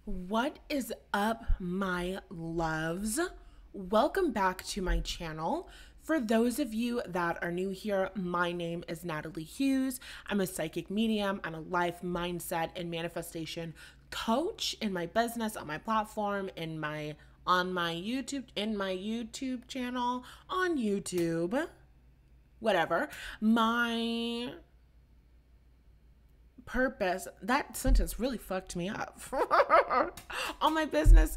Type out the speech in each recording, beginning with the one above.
What is up, my loves? Welcome back to my channel. For those of you that are new here, my name is Natalie Hughes. I'm a psychic medium. I'm a life mindset and manifestation coach in my business, on my platform, on my YouTube channel, on YouTube, whatever. My purpose, that sentence really fucked me up. On my business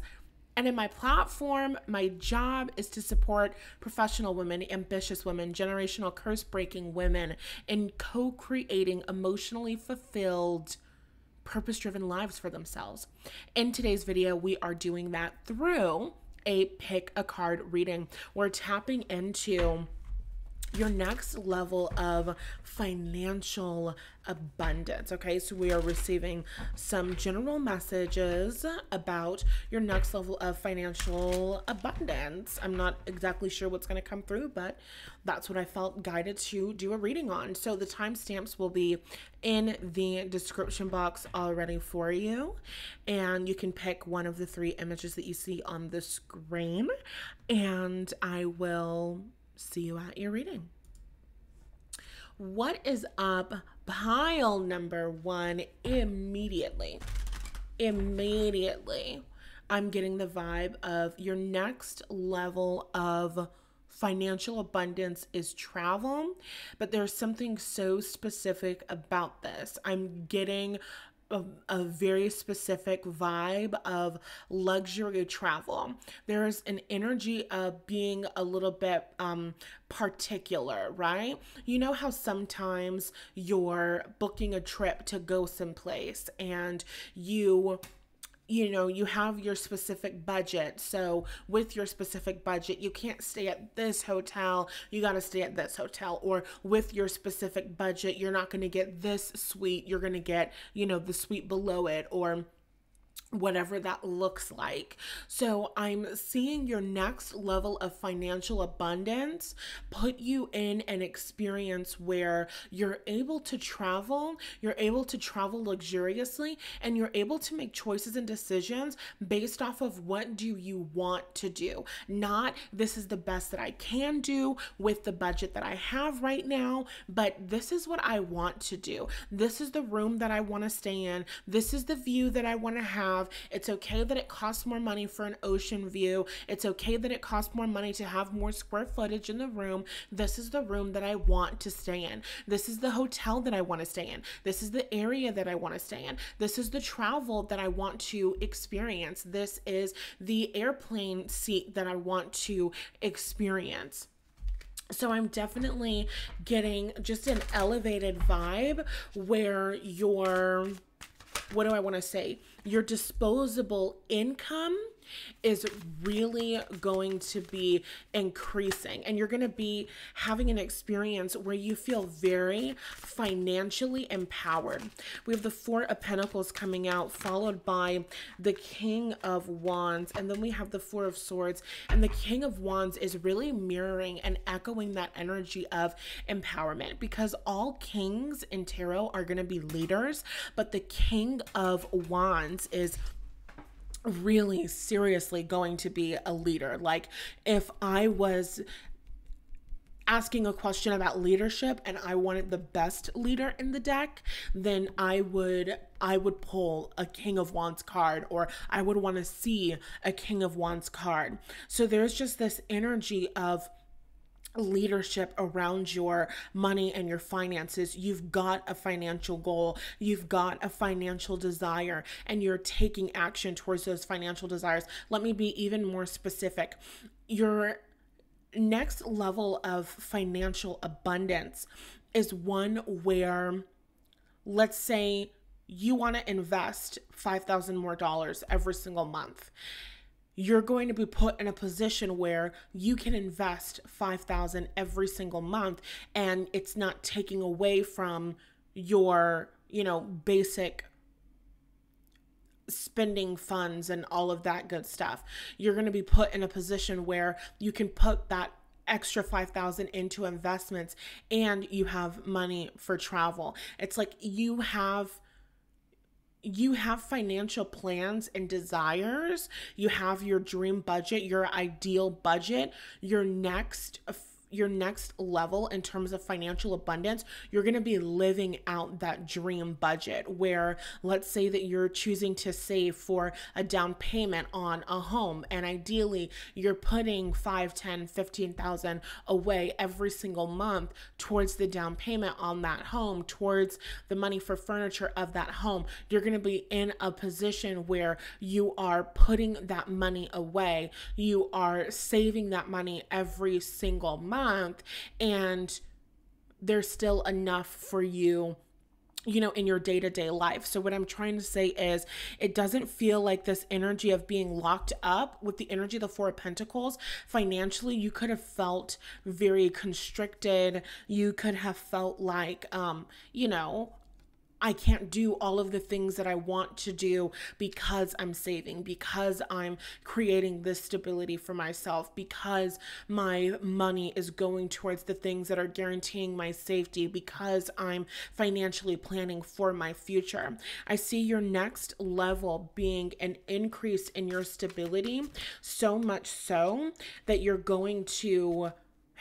and in my platform, my job is to support professional women, ambitious women, generational curse breaking women in co-creating emotionally fulfilled, purpose-driven lives for themselves. In today's video, we are doing that through a pick a card reading. We're tapping into your next level of financial abundance. Okay, so we are receiving some general messages about your next level of financial abundance. I'm not exactly sure what's going to come through, but that's what I felt guided to do a reading on. So the timestamps will be in the description box already for you, and you can pick one of the three images that you see on the screen, and I will see you at your reading. What is up? Pile number one, immediately. I'm getting the vibe of your next level of financial abundance is travel, but there's something so specific about this. I'm getting a very specific vibe of luxury travel. There's an energy of being a little bit particular, right? You know how sometimes you're booking a trip to go someplace and you have your specific budget. So with your specific budget, you can't stay at this hotel. You got to stay at this hotel. Or with your specific budget, you're not going to get this suite. You're going to get, the suite below it, or whatever that looks like. So I'm seeing your next level of financial abundance put you in an experience where you're able to travel luxuriously, and you're able to make choices and decisions based off of what do you want to do. Not this is the best that I can do with the budget that I have right now, but this is what I want to do. This is the room that I want to stay in. This is the view that I want to have. It's okay that it costs more money for an ocean view. It's okay that it costs more money to have more square footage in the room. This is the room that I want to stay in. This is the hotel that I want to stay in. This is the area that I want to stay in. This is the travel that I want to experience. This is the airplane seat that I want to experience. So I'm definitely getting just an elevated vibe where what do I want to say? Your disposable income is really going to be increasing, and you're going to be having an experience where you feel very financially empowered. We have the Four of Pentacles coming out, followed by the King of Wands, and then we have the Four of Swords, and the King of Wands is really mirroring and echoing that energy of empowerment, because all kings in tarot are going to be leaders, but the King of Wands is really seriously going to be a leader. Like, if I was asking a question about leadership and I wanted the best leader in the deck, then I would pull a King of Wands card, or I would want to see a King of Wands card. So there's just this energy of leadership around your money and your finances. You've got a financial goal, you've got a financial desire, and you're taking action towards those financial desires. Let me be even more specific. Your next level of financial abundance is one where, let's say, you want to invest $5,000 more every single month. You're going to be put in a position where you can invest $5,000 every single month, and it's not taking away from your, basic spending funds and all of that good stuff. You're going to be put in a position where you can put that extra 5,000 into investments, and you have money for travel. It's like you have you have financial plans and desires. You have your dream budget, your ideal budget, your next level in terms of financial abundance. You're going to be living out that dream budget where, let's say that you're choosing to save for a down payment on a home, and ideally you're putting 5, 10, 15,000 away every single month towards the down payment on that home, towards the money for furniture of that home. You're going to be in a position where you are putting that money away. You are saving that money every single month, and there's still enough for you, in your day-to-day life. So what I'm trying to say is, it doesn't feel like this energy of being locked up with the energy of the Four of Pentacles. Financially, you could have felt very constricted. You could have felt like, I can't do all of the things that I want to do because I'm saving, because I'm creating this stability for myself, because my money is going towards the things that are guaranteeing my safety, because I'm financially planning for my future. I see your next level being an increase in your stability, so much so that you're going to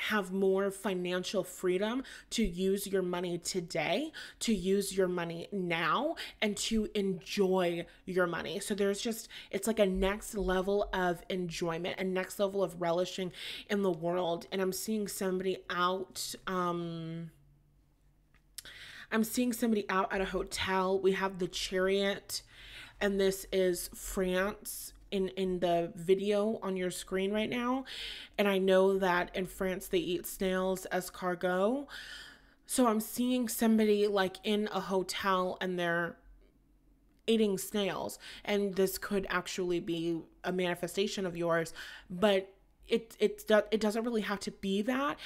have more financial freedom to use your money today, to use your money now, and to enjoy your money. So it's like a next level of enjoyment, a next level of relishing in the world. And I'm seeing somebody out, at a hotel. We have the Chariot, and this is France in the video on your screen right now. And I know that in France they eat snails as escargot. So I'm seeing somebody like in a hotel and they're eating snails, and this could actually be a manifestation of yours, but it doesn't really have to be that.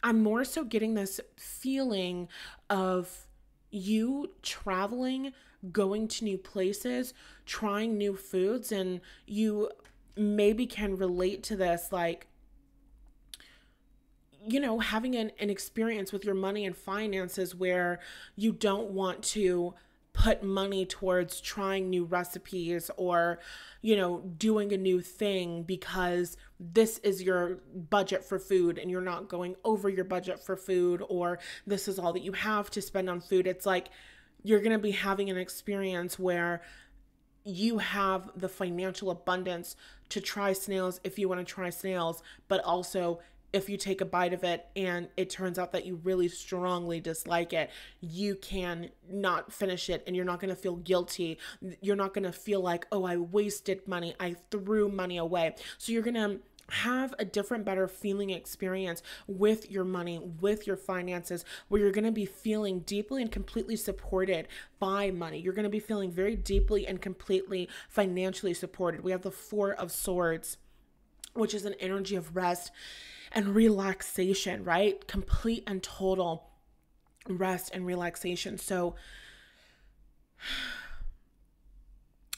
I'm more so getting this feeling of you traveling, going to new places, trying new foods, and you maybe can relate to this, like, having an experience with your money and finances where you don't want to put money towards trying new recipes or, doing a new thing because this is your budget for food and you're not going over your budget for food, or this is all that you have to spend on food. It's like you're going to be having an experience where you have the financial abundance to try snails if you want to try snails, but also if you take a bite of it and it turns out that you really strongly dislike it, you can not finish it and you're not going to feel guilty. You're not going to feel like, oh, I wasted money. I threw money away. So you're going to have a different, better feeling experience with your money, with your finances, where you're going to be feeling deeply and completely supported by money. You're going to be feeling very deeply and completely financially supported. We have the Four of Swords, which is an energy of rest and relaxation, right? Complete and total rest and relaxation. So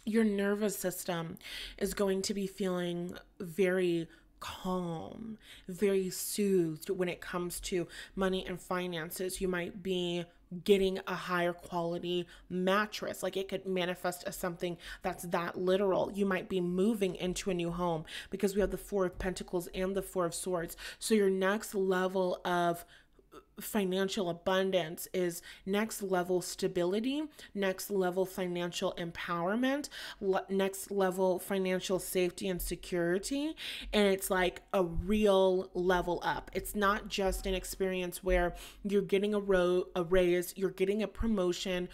your nervous system is going to be feeling very calm, very soothed when it comes to money and finances. You might be getting a higher quality mattress. Like, it could manifest as something that's that literal. You might be moving into a new home because we have the Four of Pentacles and the Four of Swords. So your next level of financial abundance is next level stability, next level financial empowerment, next level financial safety and security. And it's like a real level up. It's not just an experience where you're getting a raise, you're getting a promotion.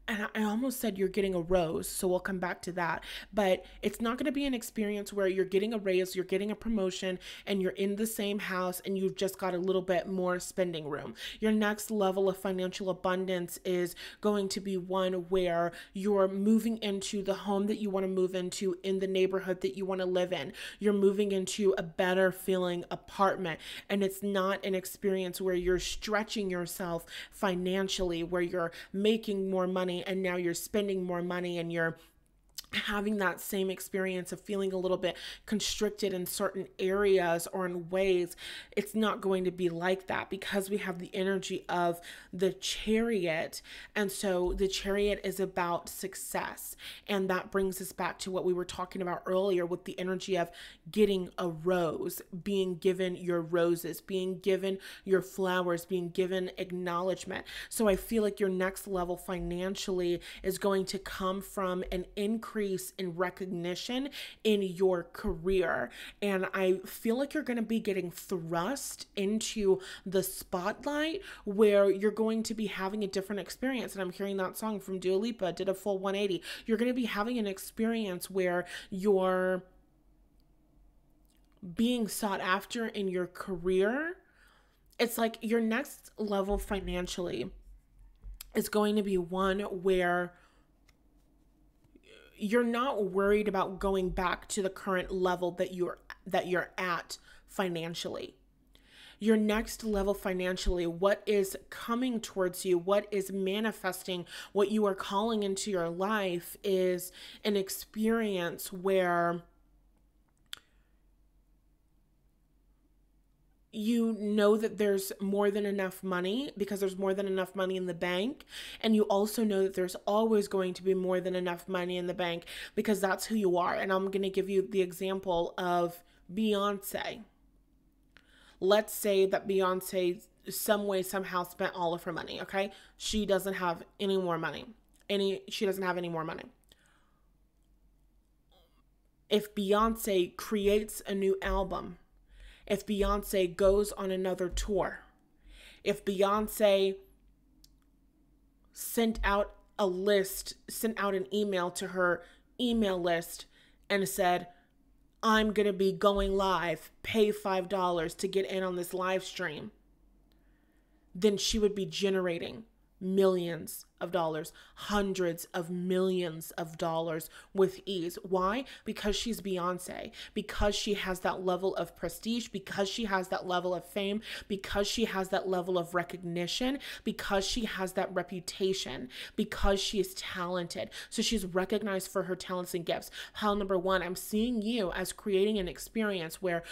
And I almost said you're getting a rose, so we'll come back to that. But it's not going to be an experience where you're getting a raise, you're getting a promotion, and you're in the same house and you've just got a little bit more spending room. Your next level of financial abundance is going to be one where you're moving into the home that you want to move into in the neighborhood that you want to live in. You're moving into a better feeling apartment, and it's not an experience where you're stretching yourself financially, where you're making more money and now you're spending more money and you're having that same experience of feeling a little bit constricted in certain areas or in ways. It's not going to be like that because we have the energy of the Chariot. And so the Chariot is about success. And that brings us back to what we were talking about earlier with the energy of getting a rose, being given your roses, being given your flowers, being given acknowledgement. So I feel like your next level financially is going to come from an increase in recognition in your career. And I feel like you're going to be getting thrust into the spotlight where you're going to be having a different experience. And I'm hearing that song from Dua Lipa, did a full 180. You're going to be having an experience where you're being sought after in your career. It's like your next level financially is going to be one where you're not worried about going back to the current level that you're at financially. Your next level financially, what is coming towards you, what is manifesting, what you are calling into your life is an experience where you know that there's more than enough money because there's more than enough money in the bank. And you also know that there's always going to be more than enough money in the bank because that's who you are. And I'm going to give you the example of Beyonce. Let's say that Beyonce some way, somehow spent all of her money. Okay. She doesn't have any more money. She doesn't have any more money. If Beyonce creates a new album, if Beyonce goes on another tour, if Beyonce sent out an email to her email list and said, I'm going to be going live, pay $5 to get in on this live stream, then she would be generating millions of dollars, hundreds of millions of dollars with ease. Why? Because she's Beyonce, because she has that level of prestige, because she has that level of fame, because she has that level of recognition, because she has that reputation, because she is talented. So she's recognized for her talents and gifts. How number one, I'm seeing you as creating an experience where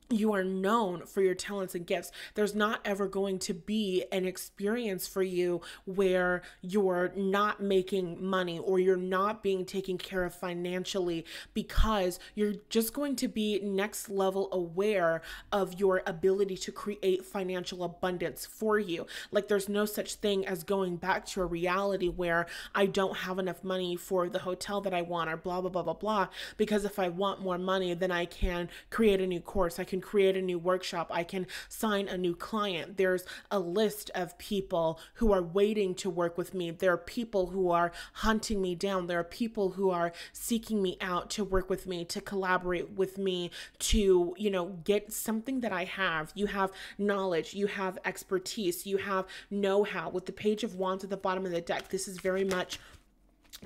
you are known for your talents and gifts. There's not ever going to be an experience for you where you're not making money or you're not being taken care of financially, because you're just going to be next level aware of your ability to create financial abundance for you. Like there's no such thing as going back to a reality where I don't have enough money for the hotel that I want or blah, blah, blah, blah, blah. Because if I want more money, then I can create a new course. I can create a new workshop. I can sign a new client. There's a list of people who are waiting to work with me. There are people who are hunting me down. There are people who are seeking me out to work with me, to collaborate with me, to, get something that I have. You have knowledge, you have expertise, you have know-how. With the Page of Wands at the bottom of the deck, this is very much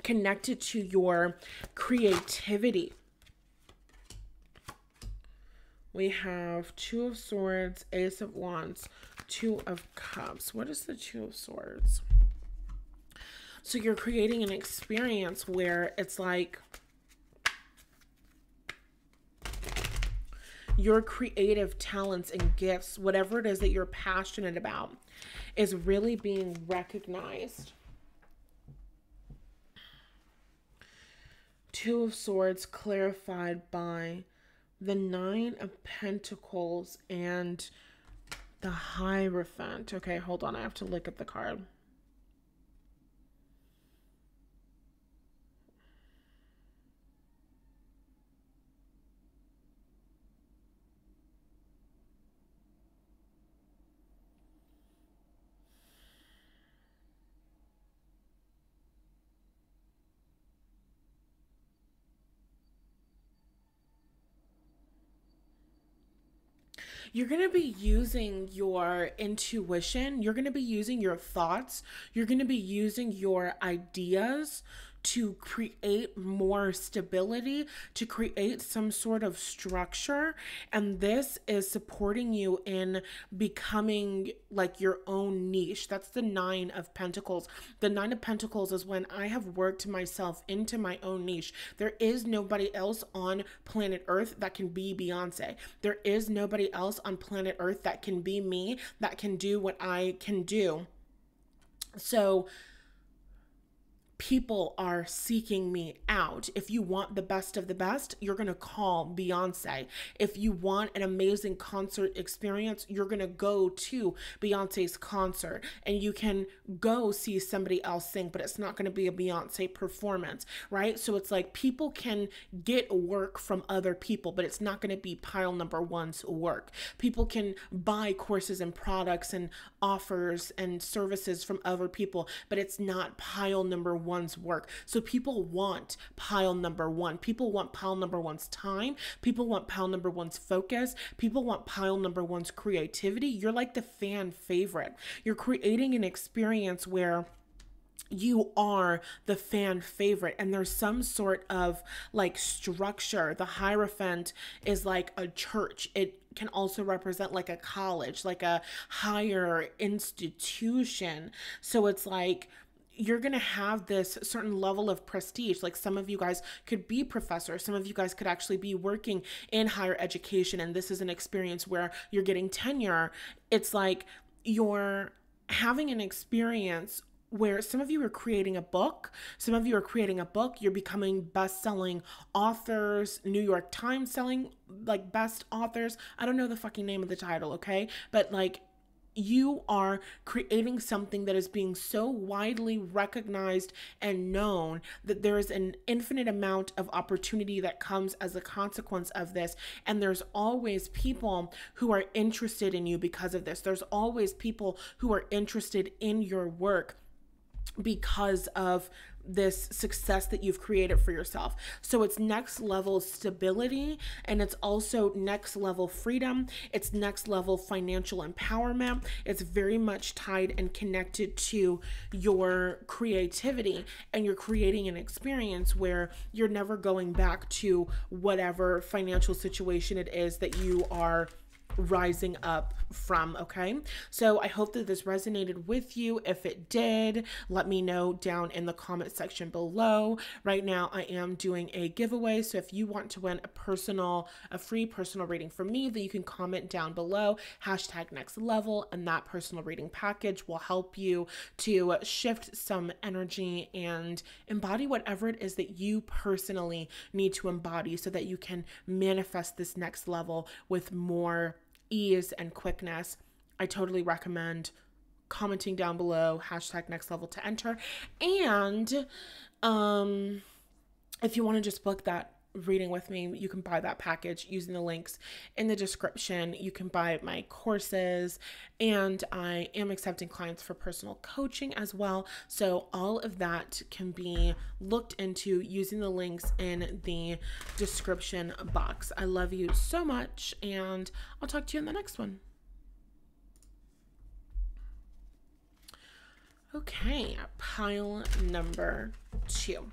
connected to your creativity. We have Two of Swords, Ace of Wands, Two of Cups. What is the Two of Swords? So you're creating an experience where it's like your creative talents and gifts, whatever it is that you're passionate about, is really being recognized. Two of Swords clarified by the Nine of Pentacles and the Hierophant. Okay, hold on. I have to look at the card. You're going to be using your intuition. You're going to be using your thoughts. You're going to be using your ideas to create more stability, to create some sort of structure. And this is supporting you in becoming like your own niche. That's the Nine of Pentacles. The Nine of Pentacles is when I have worked myself into my own niche. There is nobody else on planet Earth that can be Beyonce. There is nobody else on planet Earth that can be me, that can do what I can do. So people are seeking me out. If you want the best of the best, you're going to call Beyonce. If you want an amazing concert experience, you're going to go to Beyonce's concert, and you can go see somebody else sing, but it's not going to be a Beyonce performance, right? So it's like people can get work from other people, but it's not going to be pile number one's work. People can buy courses and products and offers and services from other people, but it's not pile number one's work. So people want pile number one. People want pile number one's time. People want pile number one's focus. People want pile number one's creativity. You're like the fan favorite. You're creating an experience where you are the fan favorite, and there's some sort of like structure. The Hierophant is like a church. It can also represent like a college, like a higher institution. So it's like you're going to have this certain level of prestige. Like some of you guys could be professors. Some of you guys could actually be working in higher education. And this is an experience where you're getting tenure. It's like you're having an experience where some of you are creating a book. Some of you are creating a book. You're becoming best-selling authors, New York Times selling, like best authors. I don't know the fucking name of the title, okay? But like, you are creating something that is being so widely recognized and known that there is an infinite amount of opportunity that comes as a consequence of this. And there's always people who are interested in you because of this. There's always people who are interested in your work because of this success that you've created for yourself. So it's next level stability, and it's also next level freedom. It's next level financial empowerment. It's very much tied and connected to your creativity, and you're creating an experience where you're never going back to whatever financial situation it is that you are rising up from. Okay, so I hope that this resonated with you. If it did, let me know down in the comment section below. Right now I am doing a giveaway, so if you want to win a free personal reading from me, then you can comment down below #nextlevel, and that personal reading package will help you to shift some energy and embody whatever it is that you personally need to embody so that you can manifest this next level with more ease and quickness. I totally recommend commenting down below #nextlevel to enter. And if you want to just book that reading with me, you can buy that package using the links in the description. You can buy my courses, and I am accepting clients for personal coaching as well. So all of that can be looked into using the links in the description box. I love you so much, and I'll talk to you in the next one. Okay, pile number 2.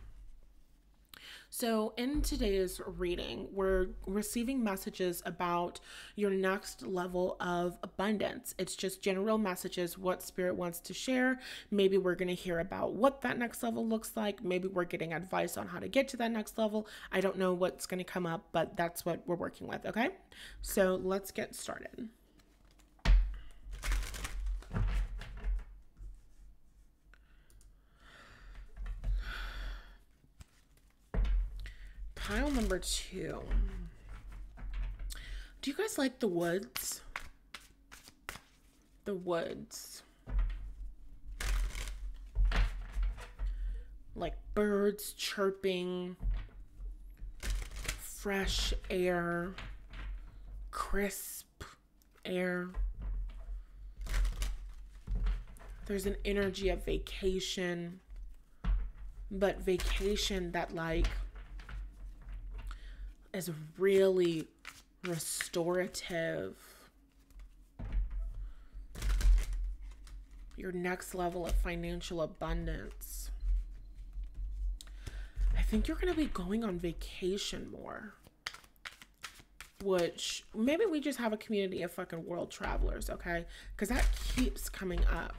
So in today's reading, we're receiving messages about your next level of abundance. It's just general messages, what Spirit wants to share. Maybe we're going to hear about what that next level looks like. Maybe we're getting advice on how to get to that next level. I don't know what's going to come up, but that's what we're working with, okay? So let's get started. Pile number 2. Do you guys like the woods? The woods. Like birds chirping, fresh air, crisp air. There's an energy of vacation, but vacation that like is really restorative. Your next level of financial abundance. think you're going to be going on vacation more, which maybe we just have a community of fucking world travelers, okay? Because that keeps coming up.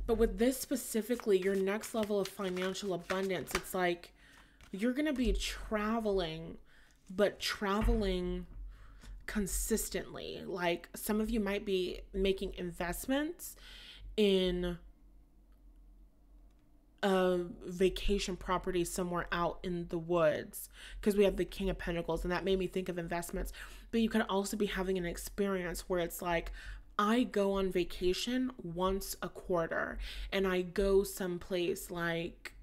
But with this specifically, your next level of financial abundance, it's like you're going to be traveling, but traveling consistently. Like some of you might be making investments in a vacation property somewhere out in the woods, because we have the King of Pentacles, and that made me think of investments. But you could also be having an experience where it's like, I go on vacation once a quarter, and I go someplace like,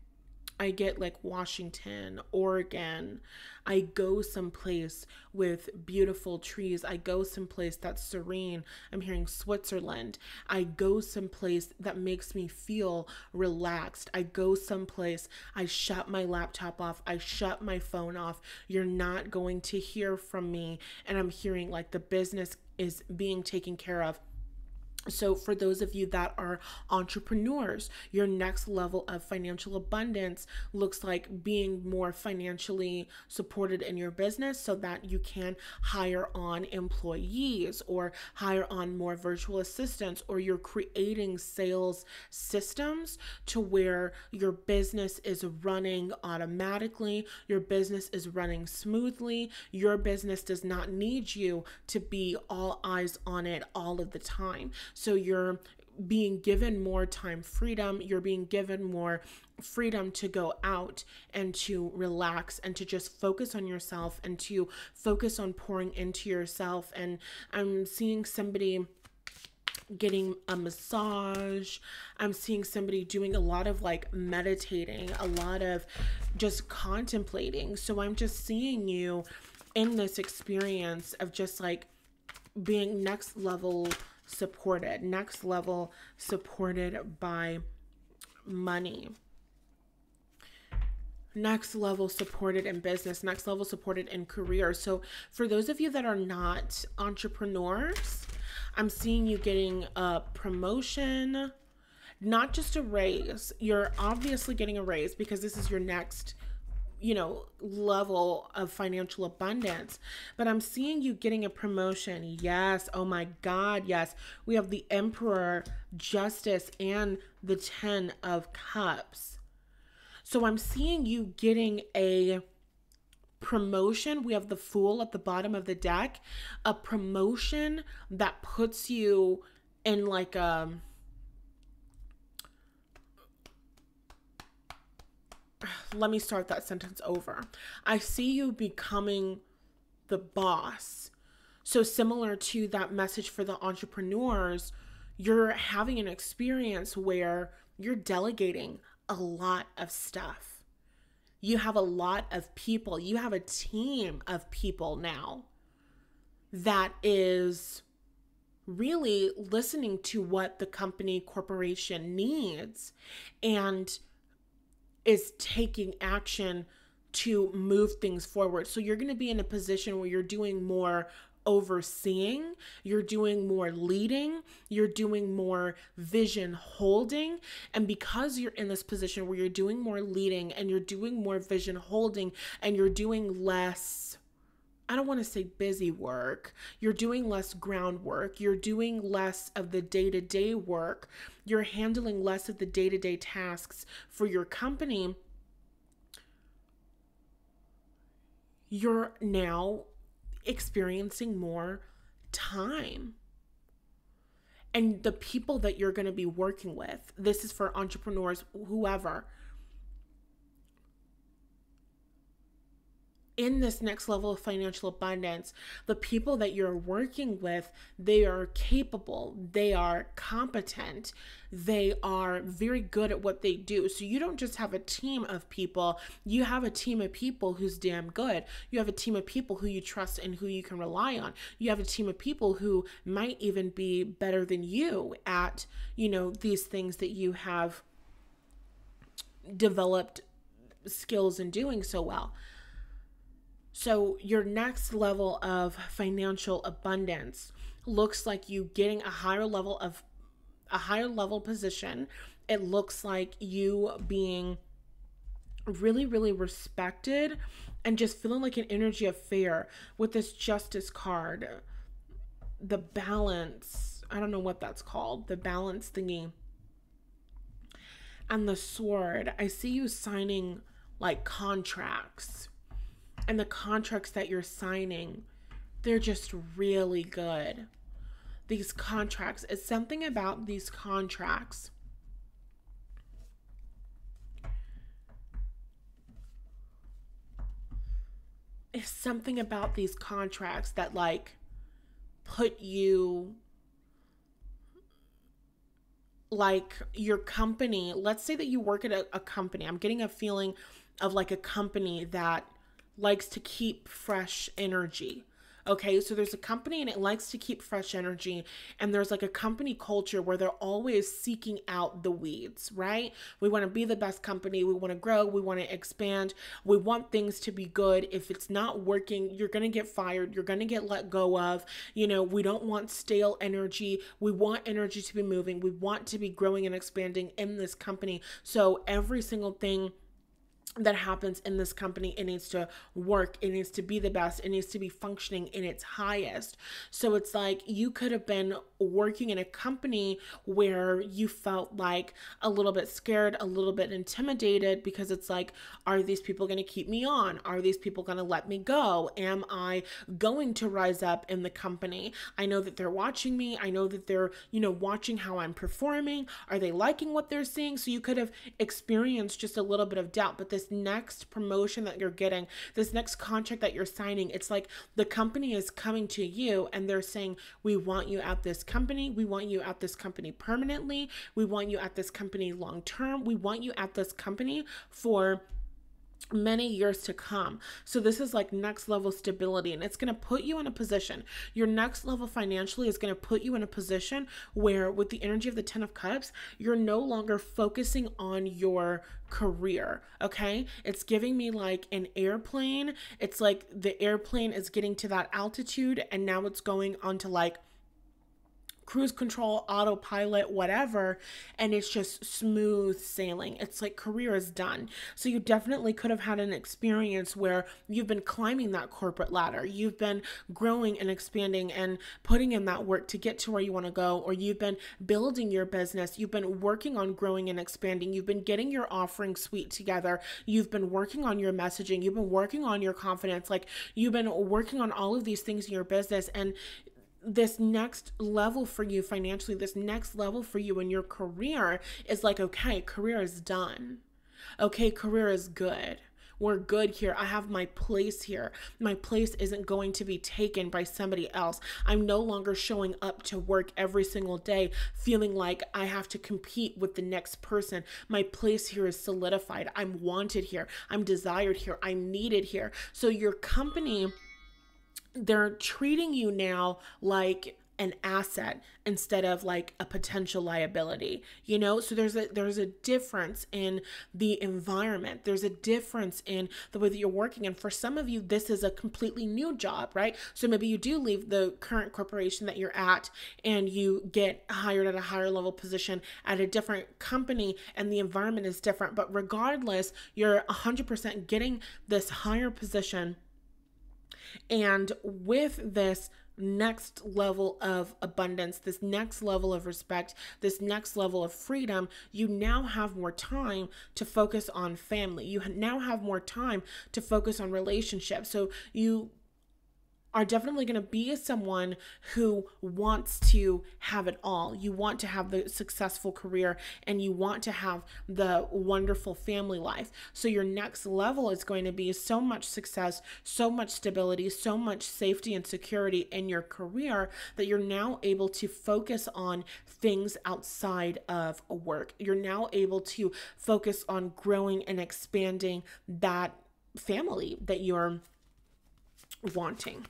I get like Washington, Oregon. I go someplace with beautiful trees. I go someplace that's serene. I'm hearing Switzerland. I go someplace that makes me feel relaxed. I go someplace, I shut my laptop off. I shut my phone off. You're not going to hear from me. And I'm hearing like the business is being taken care of. So for those of you that are entrepreneurs, your next level of financial abundance looks like being more financially supported in your business so that you can hire on employees or hire on more virtual assistants, or you're creating sales systems to where your business is running automatically, your business is running smoothly, your business does not need you to be all eyes on it all of the time. So you're being given more time freedom. You're being given more freedom to go out and to relax and to just focus on yourself and to focus on pouring into yourself. And I'm seeing somebody getting a massage. I'm seeing somebody doing a lot of like meditating, a lot of just contemplating. So I'm just seeing you in this experience of just like being next level supported by money, next level supported in business, next level supported in career. So for those of you that are not entrepreneurs, I'm seeing you getting a promotion, not just a raise. You're obviously getting a raise because this is your next level of financial abundance, but I'm seeing you getting a promotion. Yes. Oh my God. Yes. We have the Emperor, Justice, and the 10 of Cups. So I'm seeing you getting a promotion. We have the Fool at the bottom of the deck, a promotion that puts you in like let me start that sentence over. I see you becoming the boss. So similar to that message for the entrepreneurs, you're having an experience where you're delegating a lot of stuff. You have a lot of people. You have a team of people now that is really listening to what the company, corporation needs and is taking action to move things forward. So you're going to be in a position where you're doing more overseeing, you're doing more leading, you're doing more vision holding. And because you're in this position where you're doing more leading and you're doing more vision holding and you're doing less, I don't want to say busy work, you're doing less groundwork, you're doing less of the day-to-day work, you're handling less of the day-to-day tasks for your company, you're now experiencing more time. And the people that you're going to be working with, this is for entrepreneurs, whoever, in this next level of financial abundance, the people that you're working with, they are capable, they are competent, they are very good at what they do. So you don't just have a team of people, you have a team of people who's damn good. You have a team of people who you trust and who you can rely on. You have a team of people who might even be better than you at, these things that you have developed skills in doing so well. So your next level of financial abundance looks like you getting a higher level position. It looks like you being really, really respected and just feeling like an energy of fair with this justice card. The balance, I don't know what that's called, the balance thingy. And the sword, I see you signing like contracts. And the contracts that you're signing, they're just really good. These contracts, it's something about these contracts. It's something about these contracts that like put you, like your company, let's say that you work at a company. I'm getting a feeling of like a company that likes to keep fresh energy. Okay, so there's a company and it likes to keep fresh energy, and there's like a company culture where they're always seeking out the weeds, right? We want to be the best company, we want to grow, we want to expand, we want things to be good. If it's not working, you're going to get fired, you're going to get let go of. You know, we don't want stale energy. We want energy to be moving. We want to be growing and expanding in this company. So every single thing that happens in this company, it needs to work, it needs to be the best, it needs to be functioning in its highest. So it's like you could have been working in a company where you felt like a little bit scared, a little bit intimidated, because it's like, are these people going to keep me on? Are these people going to let me go? Am I going to rise up in the company? I know that they're watching me. I know that they're, watching how I'm performing. Are they liking what they're seeing? So you could have experienced just a little bit of doubt. But this next promotion that you're getting, this next contract that you're signing, it's like the company is coming to you and they're saying, we want you at this company. We want you at this company permanently. We want you at this company long term. We want you at this company for many years to come. So this is like next level stability, and it's going to put you in a position. Your next level financially is going to put you in a position where, with the energy of the 10 of Cups, you're no longer focusing on your career. Okay, it's giving me like an airplane. It's like the airplane is getting to that altitude and now it's going onto like cruise control, autopilot, whatever, and it's just smooth sailing. It's like career is done. So you definitely could have had an experience where you've been climbing that corporate ladder. You've been growing and expanding and putting in that work to get to where you want to go, or you've been building your business. You've been working on growing and expanding. You've been getting your offering suite together. You've been working on your messaging. You've been working on your confidence. Like you've been working on all of these things in your business, and this next level for you financially, this next level for you in your career is like, okay, career is done. Okay, career is good. We're good here. I have my place here. My place isn't going to be taken by somebody else. I'm no longer showing up to work every single day feeling like I have to compete with the next person. My place here is solidified. I'm wanted here. I'm desired here. I'm needed here. So your company, they're treating you now like an asset instead of like a potential liability, so there's a difference in the environment. There's a difference in the way that you're working. And for some of you, this is a completely new job, right? So maybe you do leave the current corporation that you're at and you get hired at a higher level position at a different company, and the environment is different. But regardless, you're 100% getting this higher position. And with this next level of abundance, this next level of respect, this next level of freedom, you now have more time to focus on family. You now have more time to focus on relationships. So you are definitely going to be someone who wants to have it all. You want to have the successful career and you want to have the wonderful family life. So your next level is going to be so much success, so much stability, so much safety and security in your career that you're now able to focus on things outside of work. You're now able to focus on growing and expanding that family that you're wanting.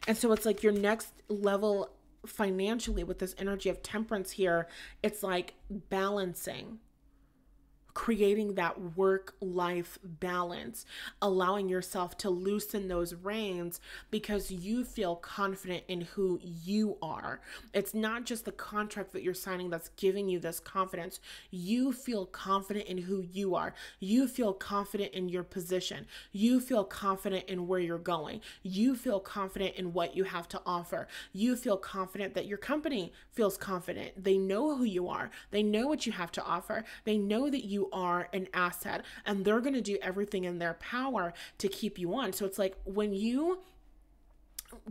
And so it's like your next level financially with this energy of temperance here, it's like balancing creating that work-life balance, allowing yourself to loosen those reins because you feel confident in who you are. It's not just the contract that you're signing that's giving you this confidence. You feel confident in who you are. You feel confident in your position. You feel confident in where you're going. You feel confident in what you have to offer. You feel confident that your company feels confident. They know who you are. They know what you have to offer. They know that you are an asset, and they're going to do everything in their power to keep you on. So it's like when you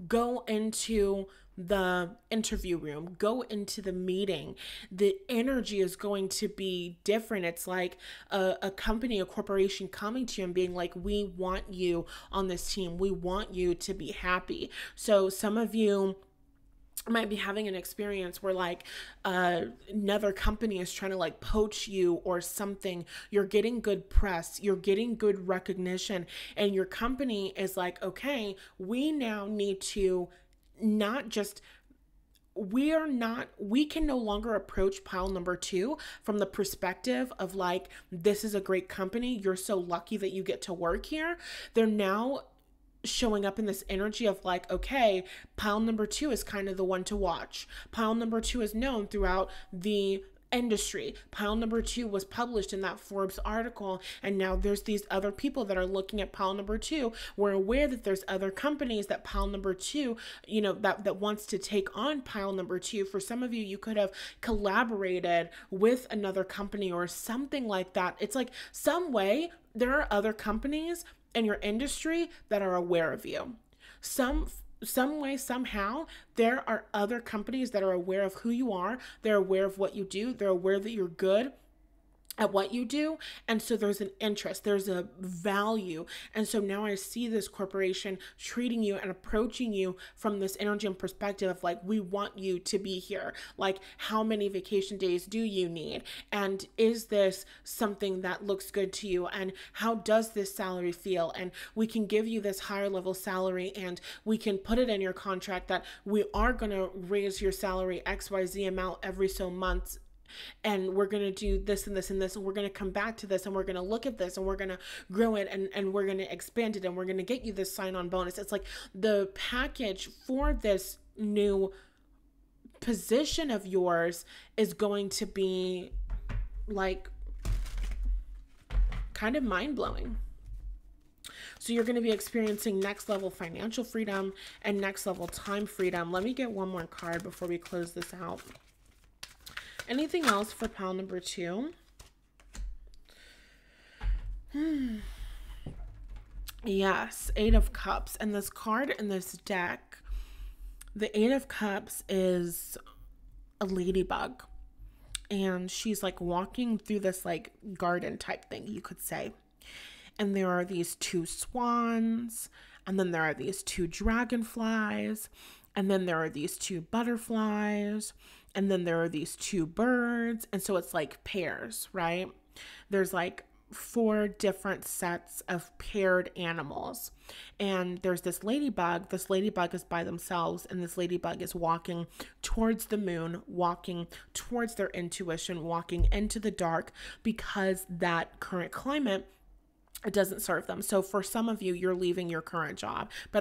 go into the interview room, go into the meeting, the energy is going to be different. It's like a company, a corporation coming to you and being like, we want you on this team. We want you to be happy. So some of you might be having an experience where like another company is trying to like poach you or something. You're getting good press, you're getting good recognition, and your company is like, okay, we now need to not just we can no longer approach pile number 2 from the perspective of like, this is a great company, you're so lucky that you get to work here. They're now showing up in this energy of like, okay, pile number 2 is kind of the one to watch. Pile number 2 is known throughout the industry. Pile number 2 was published in that Forbes article, and now there's these other people that are looking at pile number 2. We're aware that there's other companies that pile number 2, that wants to take on pile number 2. For some of you, you could have collaborated with another company or something like that. It's like some way there are other companies in your industry that are aware of you. Some way, somehow, there are other companies that are aware of who you are. They're aware of what you do. They're aware that you're good at what you do. And so there's an interest, there's a value. And so now I see this corporation treating you and approaching you from this energy and perspective of like, we want you to be here. Like, how many vacation days do you need? And is this something that looks good to you? And how does this salary feel? And we can give you this higher level salary, and we can put it in your contract that we are going to raise your salary XYZ amount every so months, and we're going to do this and this and this, and we're going to come back to this, and we're going to look at this, and we're going to grow it, and we're going to expand it, and we're going to get you this sign-on bonus. It's like the package for this new position of yours is going to be like kind of mind-blowing. So you're going to be experiencing next level financial freedom and next level time freedom. Let me get one more card before we close this out. Anything else for pile number 2? Yes, 8 of Cups. And this card in this deck, the 8 of Cups is a ladybug. And she's like walking through this like garden type thing, you could say. And there are these 2 swans. And then there are these 2 dragonflies. And then there are these 2 butterflies. And then there are these 2 birds. And so it's like pairs, right? There's like 4 different sets of paired animals. And there's this ladybug. This ladybug is by themselves. And this ladybug is walking towards the moon, walking towards their intuition, walking into the dark, because that current climate, it doesn't serve them. So for some of you, you're leaving your current job, but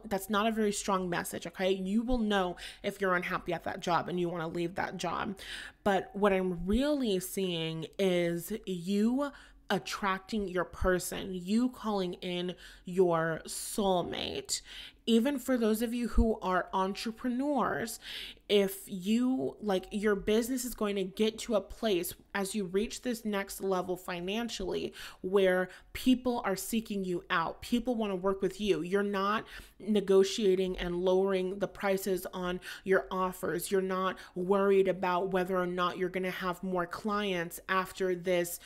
that's not a very strong message. Okay. You will know if you're unhappy at that job and you want to leave that job. But what I'm really seeing is you attracting your person, you calling in your soulmate. Even for those of you who are entrepreneurs, if you like, your business is going to get to a place as you reach this next level financially where people are seeking you out. People want to work with you. You're not negotiating and lowering the prices on your offers. You're not worried about whether or not you're going to have more clients after this,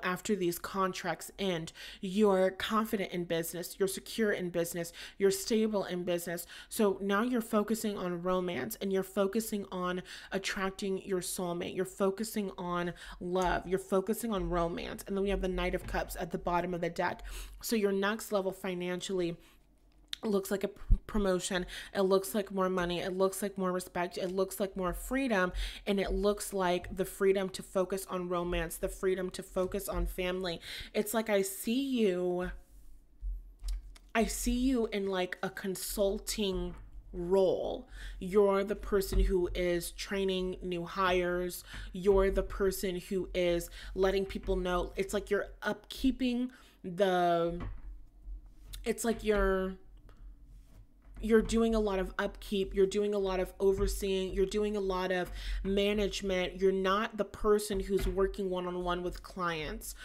after these contracts end. You're confident in business. You're secure in business. You're stable in business. So now you're focusing on romance, and you're focusing on attracting your soulmate. You're focusing on love. You're focusing on romance. And then we have the Knight of Cups at the bottom of the deck. So your next level financially It looks like a promotion. It looks like more money. It looks like more respect. It looks like more freedom. And it looks like the freedom to focus on romance, the freedom to focus on family. It's like I see you in like a consulting role. You're the person who is training new hires. You're the person who is letting people know. It's like you're upkeeping the, it's like you're doing a lot of upkeep, you're doing a lot of overseeing, you're doing a lot of management. You're not the person who's working one-on-one with clients.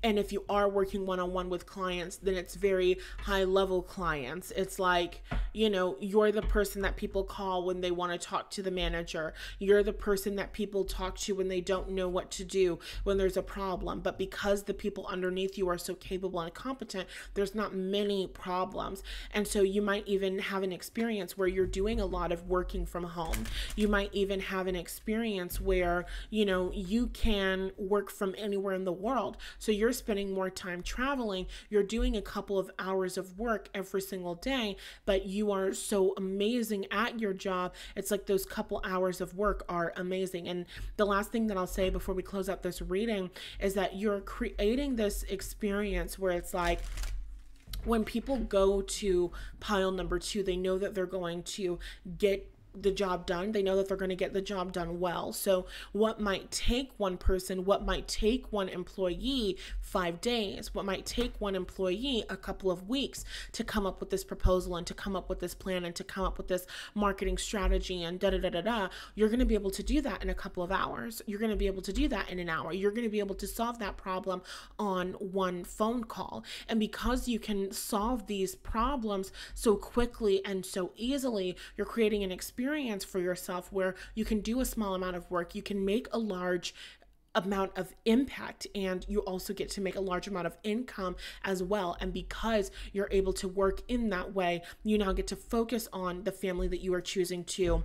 And if you are working one-on-one with clients, then it's very high level clients. It's like, you're the person that people call when they want to talk to the manager. You're the person that people talk to when they don't know what to do, when there's a problem. But because the people underneath you are so capable and competent, there's not many problems. And so you might even have an experience where you're doing a lot of working from home. You might even have an experience where, you can work from anywhere in the world. So you're spending more time traveling. You're doing a couple of hours of work every single day, but you are so amazing at your job. It's like those couple hours of work are amazing. And the last thing that I'll say before we close out this reading is that you're creating this experience where it's like, when people go to pile number 2, they know that they're going to get the job done. They know that they're going to get the job done well. So what might take one person, what might take one employee 5 days, what might take one employee a couple of weeks to come up with this proposal and to come up with this plan and to come up with this marketing strategy and you're going to be able to do that in a couple of hours. You're going to be able to do that in an hour. You're going to be able to solve that problem on one phone call. And because you can solve these problems so quickly and so easily, you're creating an experience for yourself where you can do a small amount of work, you can make a large amount of impact, and you also get to make a large amount of income as well. And because you're able to work in that way, you now get to focus on the family that you are choosing to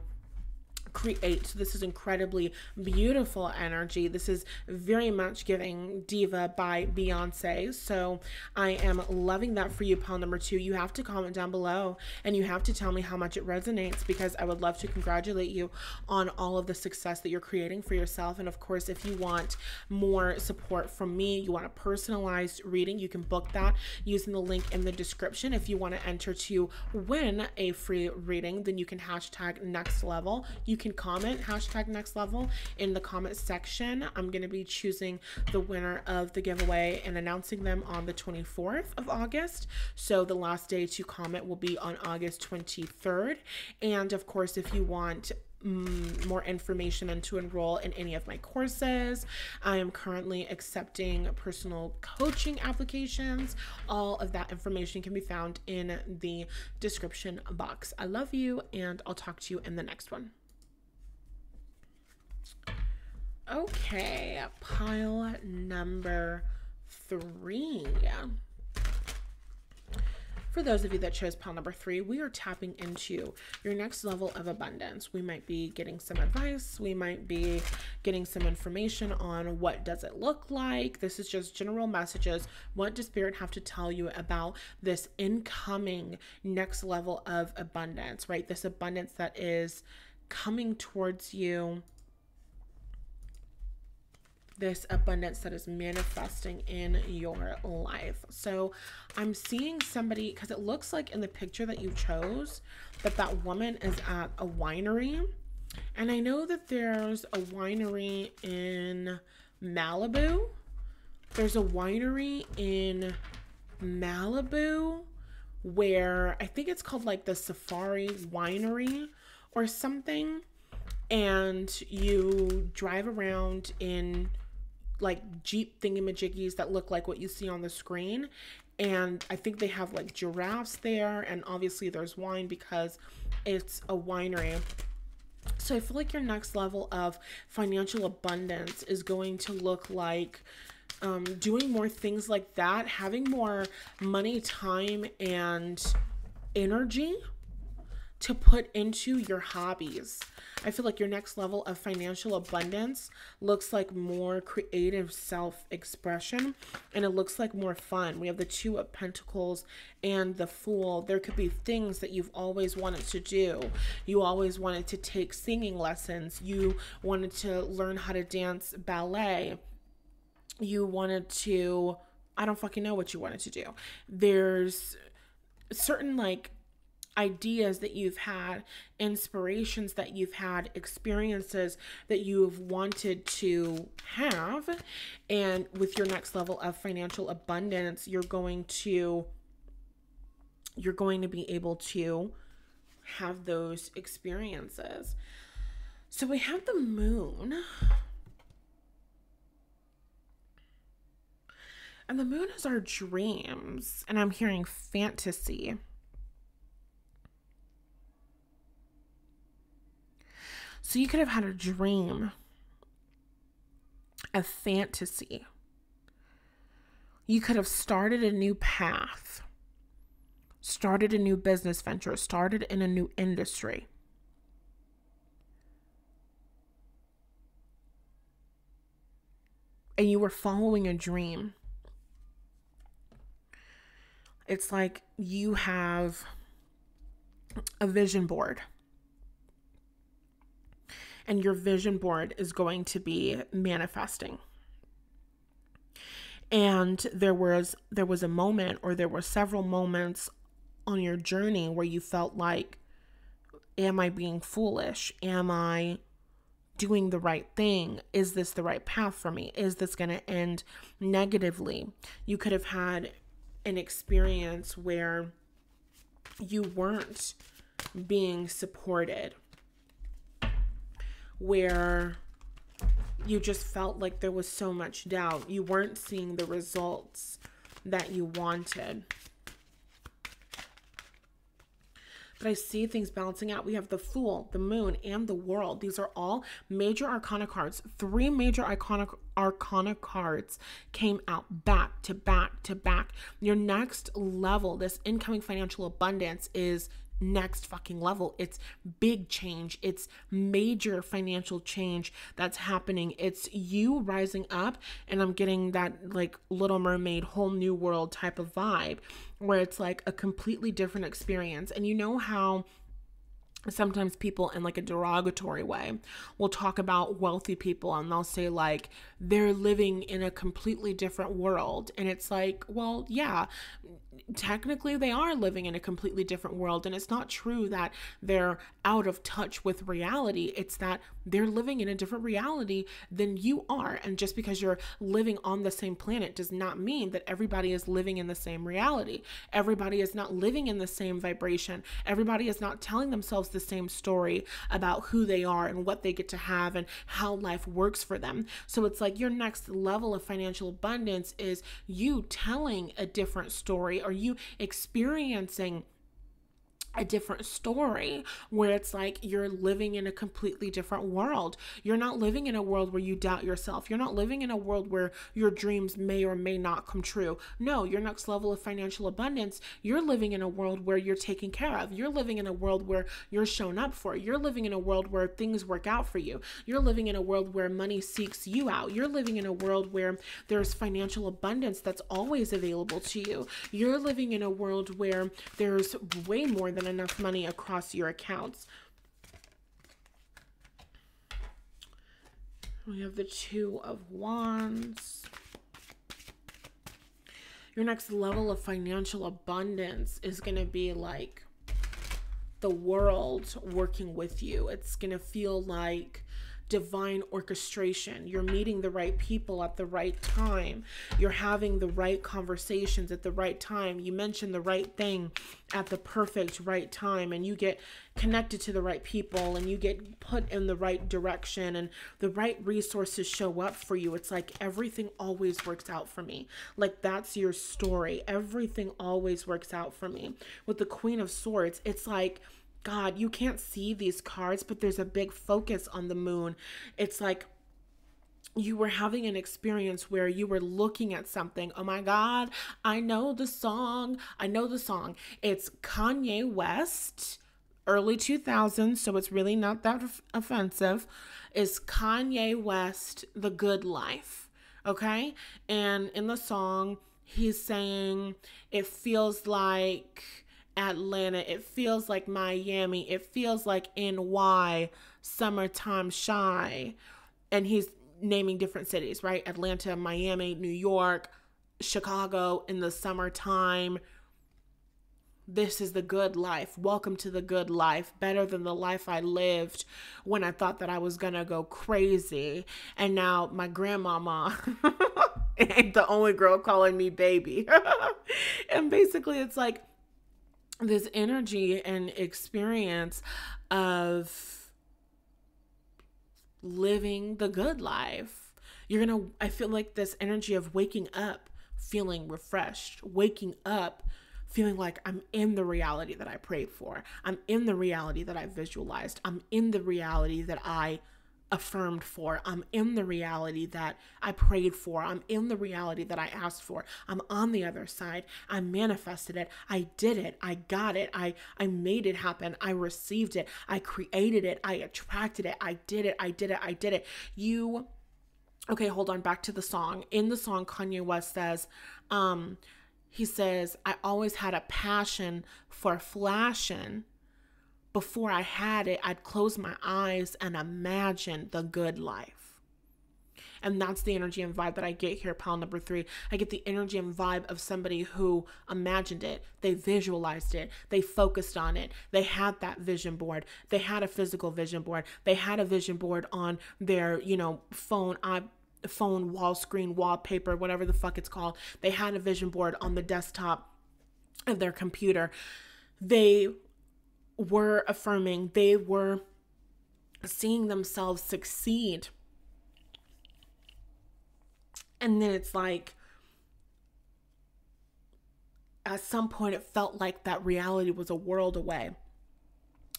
create. So this is incredibly beautiful energy. This is very much giving Diva by Beyonce. So I am loving that for you, pile number 2. You have to comment down below and you have to tell me how much it resonates, because I would love to congratulate you on all of the success that you're creating for yourself. And of course, if you want more support from me, you want a personalized reading, you can book that using the link in the description. If you want to enter to win a free reading, then you can hashtag next level. You can comment hashtag next level in the comment section. I'm going to be choosing the winner of the giveaway and announcing them on the 24th of August. So the last day to comment will be on August 23rd. And of course, if you want more information and to enroll in any of my courses, I am currently accepting personal coaching applications. All of that information can be found in the description box. I love you, and I'll talk to you in the next one. Okay, pile number 3. For those of you that chose pile number 3, we are tapping into your next level of abundance. We might be getting some advice. We might be getting some information on what does it look like. This is just general messages. What does Spirit have to tell you about this incoming next level of abundance, right? This abundance that is coming towards you. This abundance that is manifesting in your life. So I'm seeing somebody, because it looks like in the picture that you chose that woman is at a winery. And I know that there's a winery in Malibu. There's a winery in Malibu where I think it's called like the Safari Winery or something. And you drive around in like Jeep thingamajiggies that look like what you see on the screen. And I think they have like giraffes there. And obviously there's wine because it's a winery. So I feel like your next level of financial abundance is going to look like doing more things like that, having more money, time, and energy to put into your hobbies. I feel like your next level of financial abundance looks like more creative self-expression, and it looks like more fun. We have the Two of Pentacles and the Fool. There could be things that you've always wanted to do. You always wanted to take singing lessons. You wanted to learn how to dance ballet. You wanted to, I don't fucking know what you wanted to do. There's certain like ideas that you've had, inspirations that you've had, experiences that you've wanted to have. And with your next level of financial abundance, you're going to be able to have those experiences. So we have the Moon. And the Moon is our dreams. And I'm hearing fantasy. So you could have had a dream, a fantasy. You could have started a new path, started a new business venture, started in a new industry. And you were following a dream. It's like you have a vision board. And your vision board is going to be manifesting. And there was a moment, or there were several moments on your journey where you felt like, am I being foolish? Am I doing the right thing? Is this the right path for me? Is this going to end negatively? You could have had an experience where you weren't being supported, where you just felt like there was so much doubt. You weren't seeing the results that you wanted. But I see things balancing out. We have the Fool, the Moon, and the World. These are all major arcana cards. 3 major arcana cards came out back to back to back. Your next level, this incoming financial abundance, is next fucking level. It's big change. It's major financial change that's happening. It's you rising up, and I'm getting that like Little Mermaid, whole new world type of vibe, where it's like a completely different experience. And you know how sometimes people in like a derogatory way will talk about wealthy people, and they'll say like they're living in a completely different world. And it's like, well, yeah, technically they are living in a completely different world. And it's not true that they're out of touch with reality. It's that they're living in a different reality than you are. And just because you're living on the same planet does not mean that everybody is living in the same reality. Everybody is not living in the same vibration. Everybody is not telling themselves the same story about who they are and what they get to have and how life works for them. So it's like your next level of financial abundance is you telling a different story, or you experiencing a different story, where it's like you're living in a completely different world. You're not living in a world where you doubt yourself. You're not living in a world where your dreams may or may not come true. No, your next level of financial abundance, you're living in a world where you're taken care of. You're living in a world where you're shown up for. You're living in a world where things work out for you. You're living in a world where money seeks you out. You're living in a world where there's financial abundance that's always available to you. You're living in a world where there's way more than enough money across your accounts. We have the Two of Wands. Your next level of financial abundance is going to be like the world working with you. It's going to feel like divine orchestration. You're meeting the right people at the right time. You're having the right conversations at the right time. You mention the right thing at the perfect right time, and you get connected to the right people, and you get put in the right direction, and the right resources show up for you. It's like everything always works out for me. Like that's your story. Everything always works out for me. With the Queen of Swords, it's like, God, you can't see these cards, but there's a big focus on the Moon. It's like you were having an experience where you were looking at something. Oh my God, I know the song. It's Kanye West. early 2000s, so it's really not that offensive, is Kanye West, The Good Life. Okay? And in the song, he's saying, it feels like Atlanta, it feels like Miami, it feels like NY, summertime shy. And he's naming different cities, right? Atlanta, Miami, New York, Chicago in the summertime. This is the good life. Welcome to the good life. Better than the life I lived when I thought that I was going to go crazy. And now my grandmama ain't the only girl calling me baby. And basically it's like this energy and experience of living the good life. I feel like this energy of waking up feeling refreshed, waking up feeling like I'm in the reality that I prayed for. I'm in the reality that I visualized. I'm in the reality that I affirmed for. I'm in the reality that I prayed for. I'm in the reality that I asked for. I'm on the other side. I manifested it. I did it. I got it. I made it happen. I received it. I created it. I attracted it. I did it. I did it. I did it. Okay, hold on, back to the song. In the song, Kanye West says, he says, I always had a passion for flashing. Before I had it, I'd close my eyes and imagine the good life. And that's the energy and vibe that I get here, pile number 3. I get the energy and vibe of somebody who imagined it. They visualized it. They focused on it. They had that vision board. They had a physical vision board. They had a vision board on their, phone wall screen, wallpaper, whatever the fuck it's called. They had a vision board on the desktop of their computer. They were affirming. They were seeing themselves succeed. And then it's like, at some point it felt like that reality was a world away.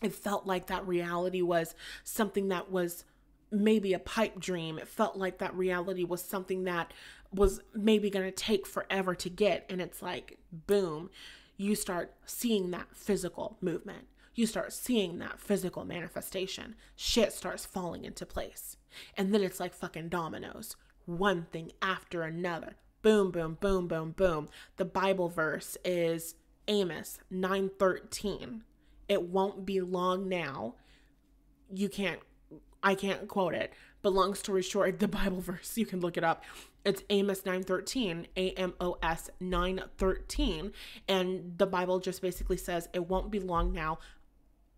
It felt like that reality was something that was maybe a pipe dream. It felt like that reality was something that was maybe going to take forever to get. And it's like, boom, you start seeing that physical movement. You start seeing that physical manifestation. Shit starts falling into place. And then it's like fucking dominoes. One thing after another. Boom, boom, boom, boom, boom. The Bible verse is Amos 9:13. It won't be long now. I can't quote it, but long story short, the Bible verse, you can look it up. It's Amos 9:13, Amos 9:13. And the Bible just basically says, it won't be long now.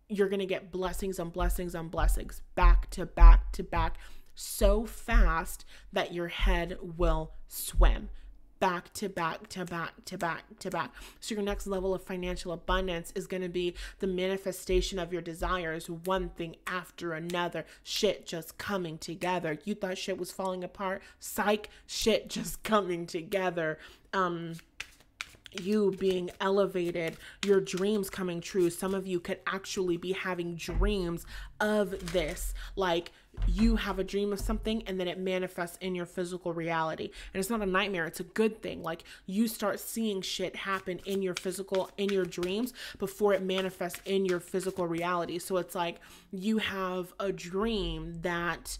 You're going to get blessings on blessings on blessings, back to back to back, so fast that your head will swim. Back to back to back to back to back. So your next level of financial abundance is going to be the manifestation of your desires, one thing after another. Shit just coming together. You thought shit was falling apart? Psych, shit just coming together. You being elevated, your dreams coming true. Some of you could actually be having dreams of this, like you have a dream of something and then it manifests in your physical reality. And it's not a nightmare, it's a good thing. Like you start seeing shit happen in your dreams before it manifests in your physical reality. So it's like you have a dream that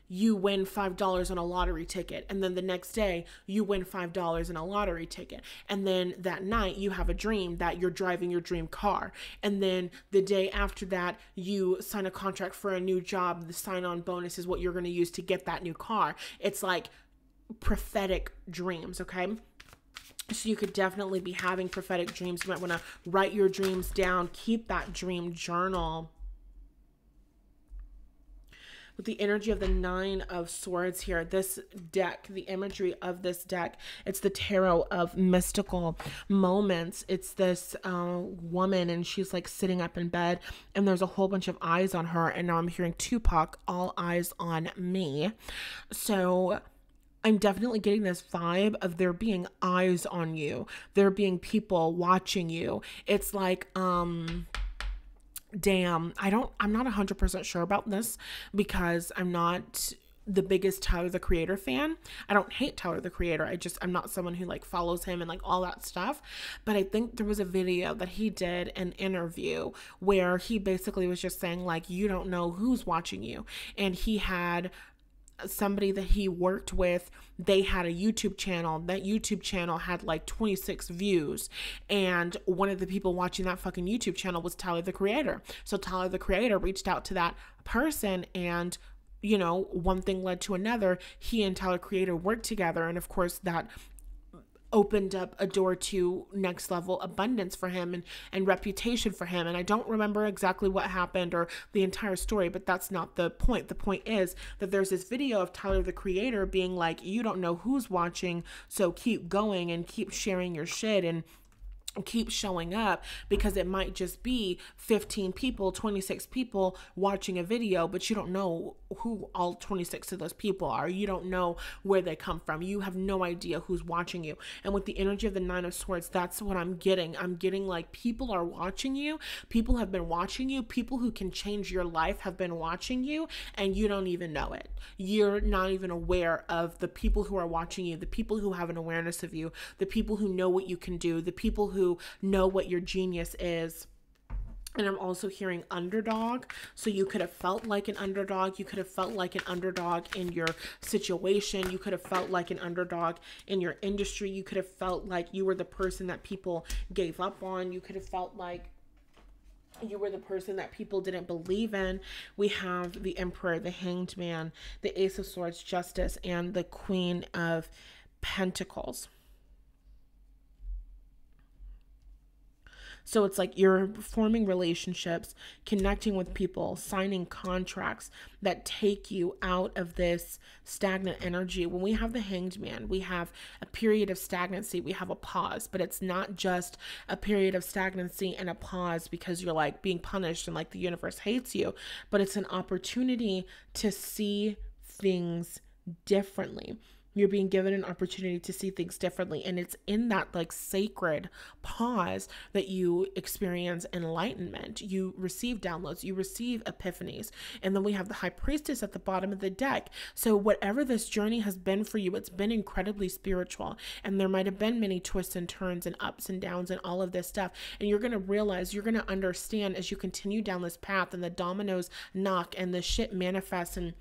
you win $5 on a lottery ticket, and then the next day you win $5 in a lottery ticket, and then that night you have a dream that you're driving your dream car, and then the day after that you sign a contract for a new job. The sign-on bonus is what you're going to use to get that new car. It's like prophetic dreams, okay? So you could definitely be having prophetic dreams. You might want to write your dreams down, keep that dream journal. With the energy of the 9 of Swords here, this deck, the imagery of this deck, it's the tarot of mystical moments. It's this woman, and she's like sitting up in bed, and there's a whole bunch of eyes on her, and now I'm hearing Tupac, all eyes on me. So I'm definitely getting this vibe of there being eyes on you, there being people watching you. It's like, damn, I'm not 100% sure about this because I'm not the biggest Tyler the Creator fan. I don't hate Tyler the Creator. I'm not someone who like follows him and like all that stuff. But I think there was a video that he did, an interview, where he basically was just saying like, you don't know who's watching you. And he had somebody that he worked with, they had a YouTube channel. That YouTube channel had like 26 views. And one of the people watching that fucking YouTube channel was Tyler the Creator. So Tyler the Creator reached out to that person, and one thing led to another. He and Tyler Creator worked together. And of course that opened up a door to next level abundance for him and reputation for him. And I don't remember exactly what happened or the entire story, but that's not the point. The point is that there's this video of Tyler the Creator being like, you don't know who's watching, so keep going and keep sharing your shit and keep showing up, because it might just be 15 people, 26 people watching a video, but you don't know who all 26 of those people are. You don't know where they come from. You have no idea who's watching you. And with the energy of the Nine of Swords, that's what I'm getting. I'm getting like, people are watching you. People have been watching you. People who can change your life have been watching you, and you don't even know it. You're not even aware of the people who are watching you, the people who have an awareness of you, the people who know what you can do, the people who know what your genius is. And I'm also hearing underdog. So you could have felt like an underdog. You could have felt like an underdog in your situation. You could have felt like an underdog in your industry. You could have felt like you were the person that people gave up on. You could have felt like you were the person that people didn't believe in. We have the Emperor, the Hanged Man, the Ace of Swords, Justice, and the Queen of Pentacles. So it's like you're forming relationships, connecting with people, signing contracts that take you out of this stagnant energy. When we have the Hanged Man, we have a period of stagnancy, we have a pause, but it's not just a period of stagnancy and a pause because you're like being punished and like the universe hates you, but it's an opportunity to see things differently. You're being given an opportunity to see things differently. And it's in that like sacred pause that you experience enlightenment. You receive downloads, you receive epiphanies. And then we have the High Priestess at the bottom of the deck. So whatever this journey has been for you, it's been incredibly spiritual. And there might have been many twists and turns and ups and downs and all of this stuff. And you're going to realize, you're going to understand as you continue down this path and the dominoes knock and the shit manifests and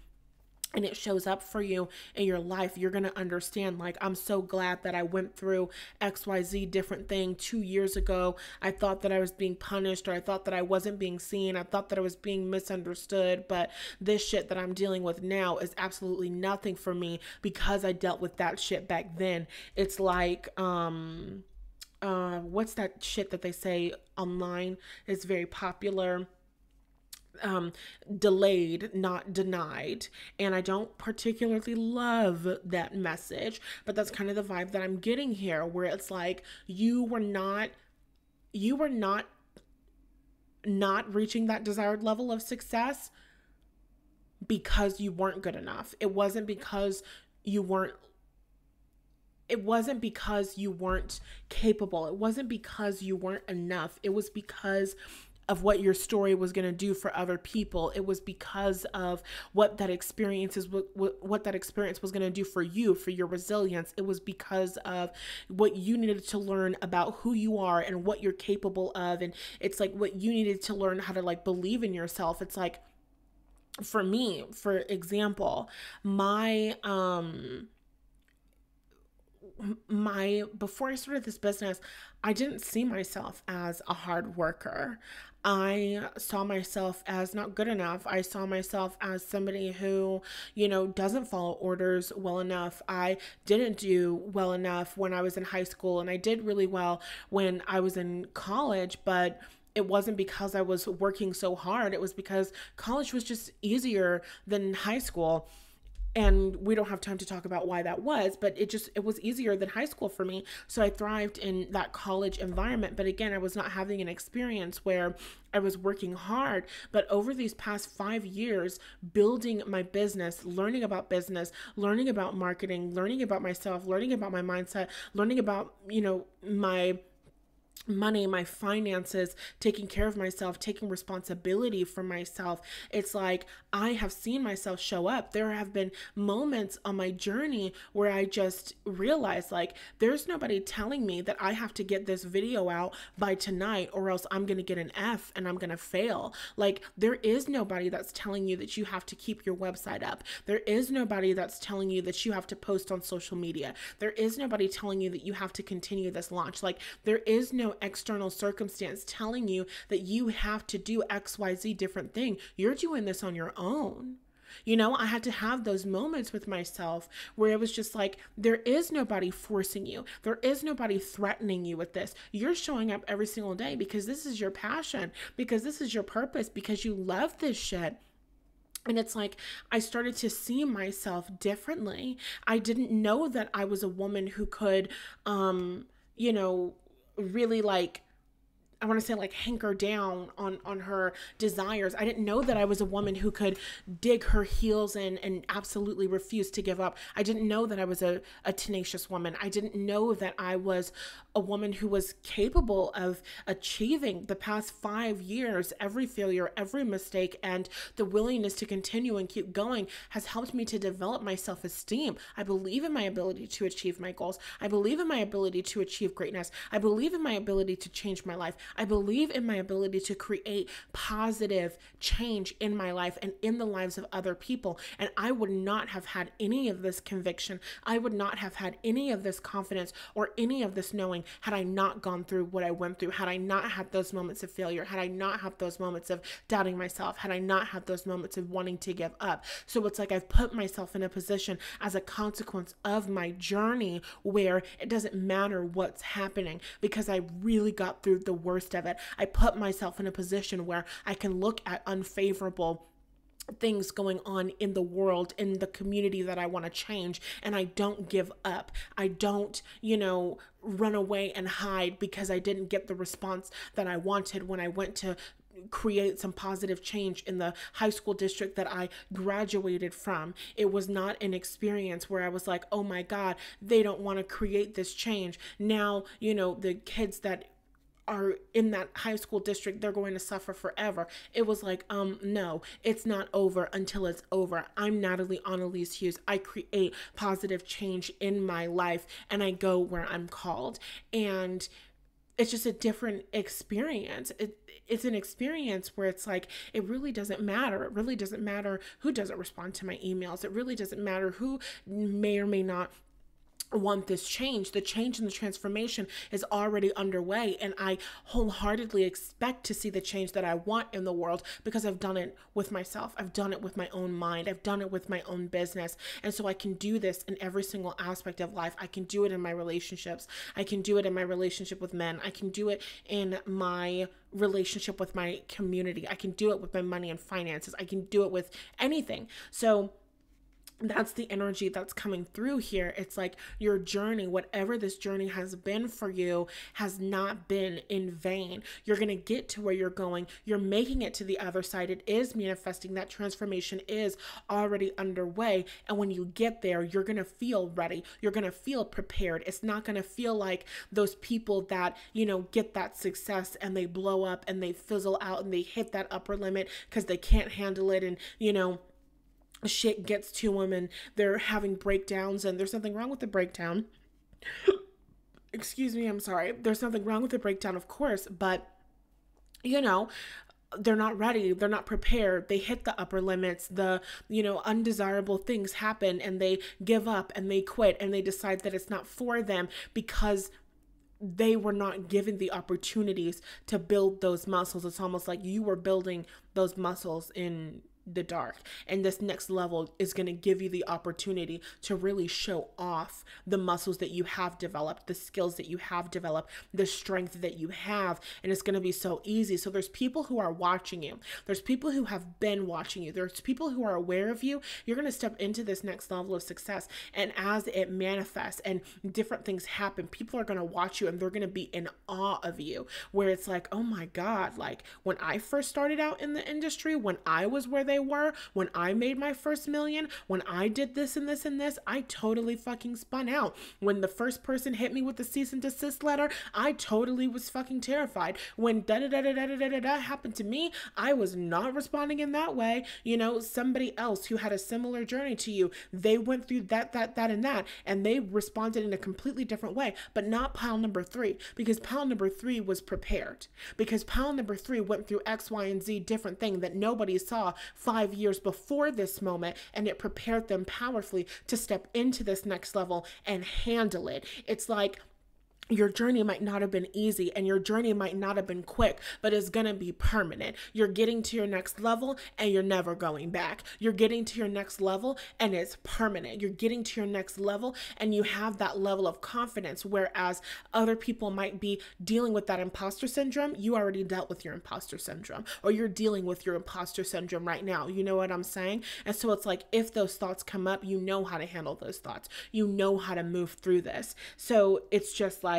it shows up for you in your life, you're going to understand, like, I'm so glad that I went through XYZ different thing 2 years ago. I thought that I was being punished, or I thought that I wasn't being seen. I thought that I was being misunderstood, but this shit that I'm dealing with now is absolutely nothing for me because I dealt with that shit back then. It's like, what's that shit that they say online is very popular? Delayed, not denied. And I don't particularly love that message, but that's kind of the vibe that I'm getting here, where it's like you were not reaching that desired level of success because you weren't good enough. It wasn't because you weren't capable. It wasn't because you weren't enough. It was because of what your story was going to do for other people. It was because of what that experience was going to do for you, for your resilience. It was because of what you needed to learn about who you are and what you're capable of. And it's like what you needed to learn how to like believe in yourself. It's like, for me, for example, before I started this business, I didn't see myself as a hard worker. I saw myself as not good enough. I saw myself as somebody who, doesn't follow orders well enough. I didn't do well enough when I was in high school, and I did really well when I was in college, but it wasn't because I was working so hard. It was because college was just easier than high school. And we don't have time to talk about why that was, but it was easier than high school for me. So I thrived in that college environment. But again, I was not having an experience where I was working hard. But over these past 5 years, building my business, learning about marketing, learning about myself, learning about my mindset, learning about, my money, my finances, taking care of myself, taking responsibility for myself. It's like I have seen myself show up. There have been moments on my journey where I just realized like there's nobody telling me that I have to get this video out by tonight or else I'm going to get an F and I'm going to fail. Like there is nobody that's telling you that you have to keep your website up. There is nobody that's telling you that you have to post on social media. There is nobody telling you that you have to continue this launch. Like there is no external circumstance telling you that you have to do XYZ different thing. You're doing this on your own. You know, I had to have those moments with myself where it was just like, there is nobody forcing you. There is nobody threatening you with this. You're showing up every single day because this is your passion, because this is your purpose, because you love this shit. And it's like, I started to see myself differently. I didn't know that I was a woman who could, really like, I want to say like hanker down on her desires. I didn't know that I was a woman who could dig her heels in and absolutely refuse to give up. I didn't know that I was a tenacious woman. I didn't know that I was a woman who was capable of achieving the past 5 years. Every failure, every mistake, and the willingness to continue and keep going has helped me to develop my self-esteem. I believe in my ability to achieve my goals. I believe in my ability to achieve greatness. I believe in my ability to change my life. I believe in my ability to create positive change in my life and in the lives of other people. And I would not have had any of this conviction. I would not have had any of this confidence or any of this knowing had I not gone through what I went through, had I not had those moments of failure, had I not had those moments of doubting myself, had I not had those moments of wanting to give up. So it's like I've put myself in a position as a consequence of my journey where it doesn't matter what's happening because I really got through the worst of it. I put myself in a position where I can look at unfavorable things going on in the world, in the community that I want to change, and I don't give up. I don't, run away and hide because I didn't get the response that I wanted when I went to create some positive change in the high school district that I graduated from. It was not an experience where I was like, oh my God, they don't want to create this change. Now, the kids that are in that high school district, they're going to suffer forever. It was like, no, it's not over until it's over. I'm Natalie Annalise Hughes. I create positive change in my life and I go where I'm called. And it's just a different experience. It's an experience where it's like, it really doesn't matter. It really doesn't matter who doesn't respond to my emails. It really doesn't matter who may or may not want this change. The change and the transformation is already underway, and I wholeheartedly expect to see the change that I want in the world because I've done it with myself. I've done it with my own mind. I've done it with my own business. And so I can do this in every single aspect of life. I can do it in my relationships. I can do it in my relationship with men. I can do it in my relationship with my community. I can do it with my money and finances. I can do it with anything. So that's the energy that's coming through here. It's like your journey, whatever this journey has been for you, has not been in vain. You're going to get to where you're going. You're making it to the other side. It is manifesting. That transformation is already underway. And when you get there, you're going to feel ready. You're going to feel prepared. It's not going to feel like those people that, get that success and they blow up and they fizzle out and they hit that upper limit because they can't handle it. And, shit gets to them and they're having breakdowns, and there's nothing wrong with the breakdown. Excuse me, I'm sorry. There's nothing wrong with the breakdown, of course, but they're not ready. They're not prepared. They hit the upper limits. The, undesirable things happen and they give up and they quit and they decide that it's not for them because they were not given the opportunities to build those muscles. It's almost like you were building those muscles in the dark, and this next level is going to give you the opportunity to really show off the muscles that you have developed, the skills that you have developed, the strength that you have, and it's going to be so easy. So there's people who are watching you. There's people who have been watching you. There's people who are aware of you. You're going to step into this next level of success, and as it manifests and different things happen, people are going to watch you and they're going to be in awe of you, where it's like, oh my God, like when I first started out in the industry, when I was where they they were when I made my first million, when I did this and this and this, I totally fucking spun out. When the first person hit me with the cease and desist letter, I totally was fucking terrified. When da-da-da-da-da-da-da-da happened to me, I was not responding in that way. You know, somebody else who had a similar journey to you, they went through that, and that, and they responded in a completely different way, but not pile number 3, because pile number 3 was prepared, because pile number 3 went through X, Y, and Z different thing that nobody saw 5 years before this moment, and it prepared them powerfully to step into this next level and handle it. It's like, your journey might not have been easy and your journey might not have been quick, but it's going to be permanent. You're getting to your next level and you're never going back. You're getting to your next level and it's permanent. You're getting to your next level and you have that level of confidence, whereas other people might be dealing with that imposter syndrome. You already dealt with your imposter syndrome, or you're dealing with your imposter syndrome right now. You know what I'm saying? And so it's like, if those thoughts come up, you know how to handle those thoughts. You know how to move through this. So it's just like,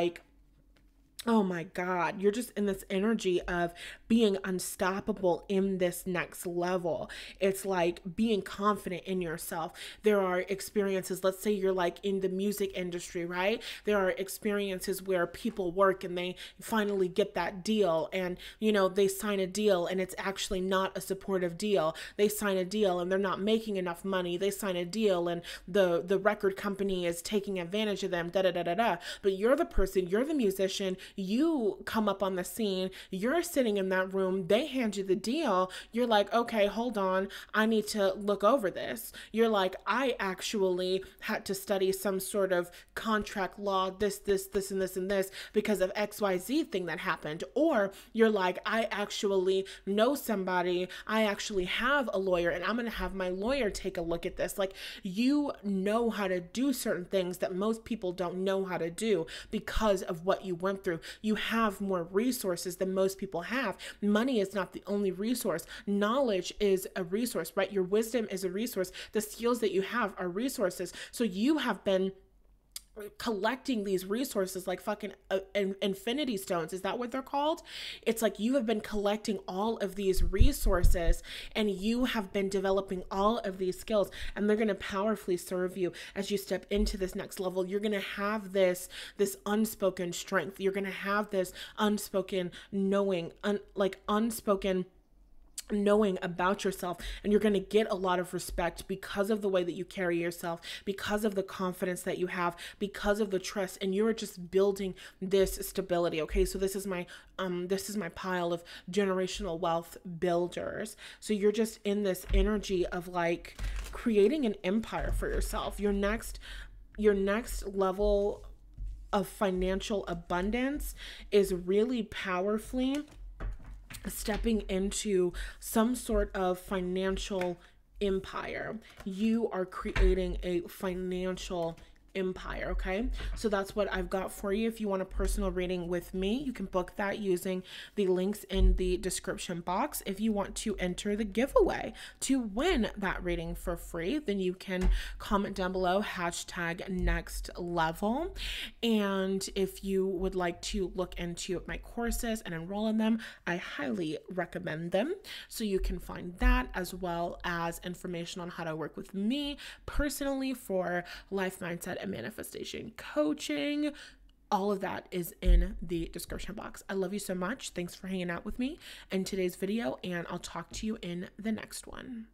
oh my God, you're just in this energy of being unstoppable in this next level. It's like being confident in yourself. There are experiences, let's say you're like in the music industry, right? There are experiences where people work and they finally get that deal, and you know, they sign a deal and it's actually not a supportive deal. They sign a deal and they're not making enough money. They sign a deal and the record company is taking advantage of them, But you're the person, you're the musician, you come up on the scene, you're sitting in that room, they hand you the deal, you're like, okay, hold on, I need to look over this. You're like, I actually had to study some sort of contract law, this, and this, because of XYZ thing that happened. Or you're like, I actually know somebody, I actually have a lawyer, and I'm going to have my lawyer take a look at this. Like, you know how to do certain things that most people don't know how to do because of what you went through. You have more resources than most people have. Money is not the only resource. Knowledge is a resource, right? Your wisdom is a resource. The skills that you have are resources. So you have been collecting these resources like fucking infinity stones. Is that what they're called? It's like you have been collecting all of these resources and you have been developing all of these skills, and they're going to powerfully serve you as you step into this next level. You're going to have this unspoken strength. You're going to have this unspoken knowing, unspoken knowing about yourself, and you're going to get a lot of respect because of the way that you carry yourself, because of the confidence that you have, because of the trust, and you're just building this stability. Okay, so this is my pile of generational wealth builders. So you're just in this energy of like creating an empire for yourself. Your next level of financial abundance is really powerfully stepping into some sort of financial empire. You are creating a financial empire. Okay, so that's what I've got for you. If you want a personal reading with me, you can book that using the links in the description box. If you want to enter the giveaway to win that reading for free, then you can comment down below #next level. And if you would like to look into my courses and enroll in them, I highly recommend them. So you can find that, as well as information on how to work with me personally for life mindset and manifestation coaching. All of that is in the description box. I love you so much. Thanks for hanging out with me in today's video, and I'll talk to you in the next one.